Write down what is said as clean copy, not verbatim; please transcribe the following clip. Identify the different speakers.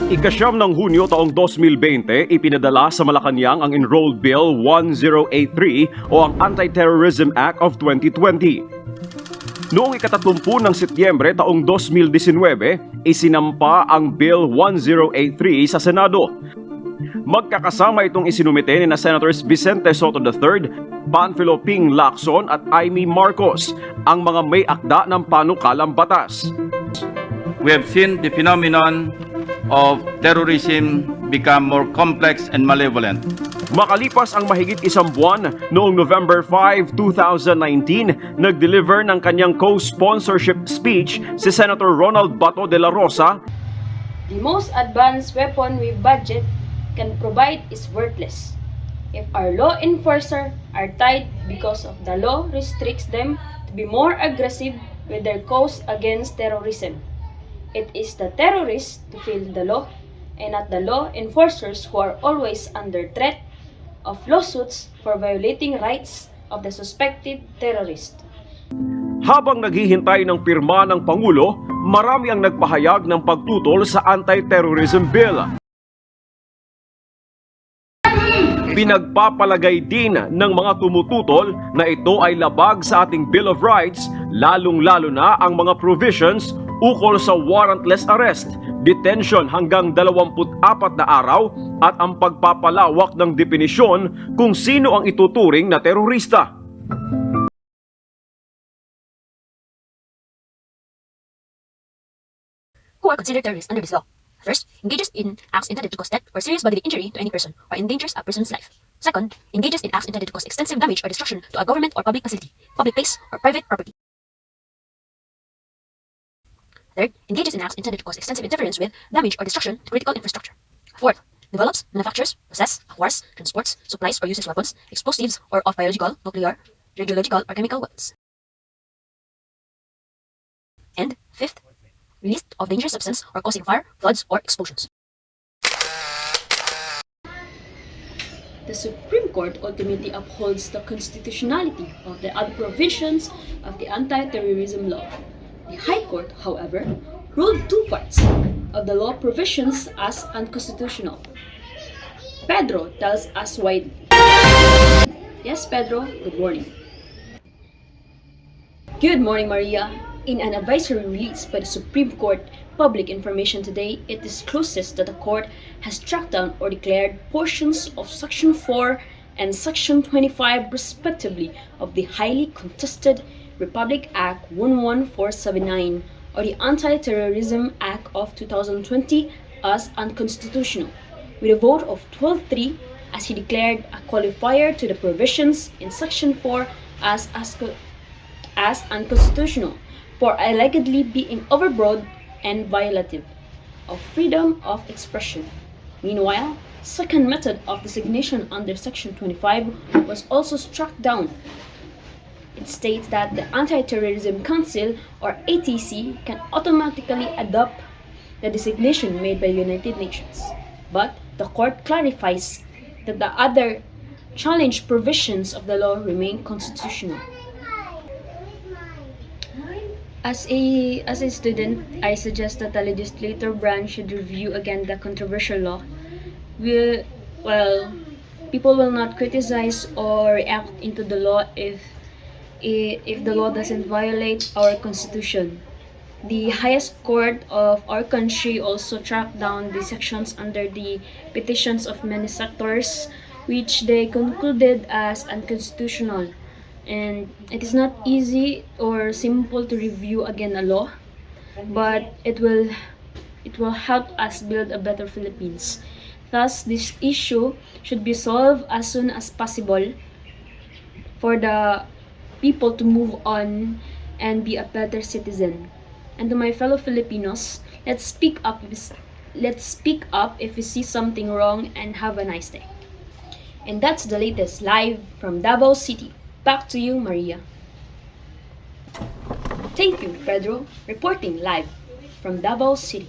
Speaker 1: Ikasyam ng Hunyo taong 2020, ipinadala sa Malacanang ang Enrolled Bill 1083 o ang Anti-Terrorism Act of 2020. Noong ikatatlumpun ng Setyembre taong 2019, isinampa ang Bill 1083 sa Senado. Magkakasama itong isinumite ni Senators Vicente Soto III, Panfilo Ping Lacson at Amy Marcos, ang mga may akda ng panukalang batas.
Speaker 2: We have seen the phenomenon of terrorism become more complex and malevolent.
Speaker 1: Makalipas ang mahigit isang buwan, noong November 5, 2019, nag-deliver ng kanyang co-sponsorship speech si Senator Ronald Bato de la Rosa.
Speaker 3: The most advanced weapon we budget can provide is worthless if our law enforcers are tied because of the law restricts them to be more aggressive with their cause against terrorism. It is the terrorists to feel the law and not the law enforcers who are always under threat of lawsuits for violating rights of the suspected terrorist.
Speaker 1: Habang naghihintay ng pirma ng Pangulo, marami ang nagpahayag ng pagtutol sa anti-terrorism bill. Pinagpapalagay din ng mga tumututol na ito ay labag sa ating Bill of Rights, lalong-lalo na ang mga provisions ukol sa warrantless arrest, detention hanggang 24 na araw at ang pagpapalawak ng definisyon kung sino ang ituturing na terorista.
Speaker 4: Who are considered terrorists under this law? First, engages in acts intended to cause death or serious bodily injury to any person or endangers a person's life. Second, engages in acts intended to cause extensive damage or destruction to a government or public facility, public place, or private property. Third, engages in acts intended to cause extensive interference with, damage, or destruction to critical infrastructure. Fourth, develops, manufactures, possesses, acquires, transports, supplies, or uses weapons, explosives, or of biological, nuclear, radiological, or chemical weapons. And fifth, release of dangerous substance or causing fire, floods, or explosions.
Speaker 3: The Supreme Court ultimately upholds the constitutionality of the other provisions of the anti-terrorism law. The High Court, however, ruled two parts of the law provisions as unconstitutional. Pedro tells us why. Yes, Pedro, good morning. Good morning, Maria. In an advisory release by the Supreme Court Public Information today, it discloses that the court has struck down or declared portions of Section 4 and Section 25 respectively of the highly contested Republic Act 11479 or the Anti-Terrorism Act of 2020 as unconstitutional, with a vote of 12-3 as he declared a qualifier to the provisions in Section 4 as unconstitutional for allegedly being overbroad and violative of freedom of expression. Meanwhile, second method of designation under Section 25 was also struck down. It states that the Anti-Terrorism Council, or ATC, can automatically adopt the designation made by the United Nations. But the court clarifies that the other challenged provisions of the law remain constitutional. As a student, I suggest that the legislative branch should review again the controversial law. People will not criticize or react into the law if the law doesn't violate our constitution. The highest court of our country also tracked down the sections under the petitions of many sectors, which they concluded as unconstitutional. And it is not easy or simple to review again a law, but it will help us build a better Philippines. Thus, this issue should be solved as soon as possible for the people to move on and be a better citizen. And to my fellow Filipinos, let's speak up if we see something wrong, and have a nice day. And that's the latest live from Davao City. Back to you, Maria. Thank you, Pedro, reporting live from Davao City.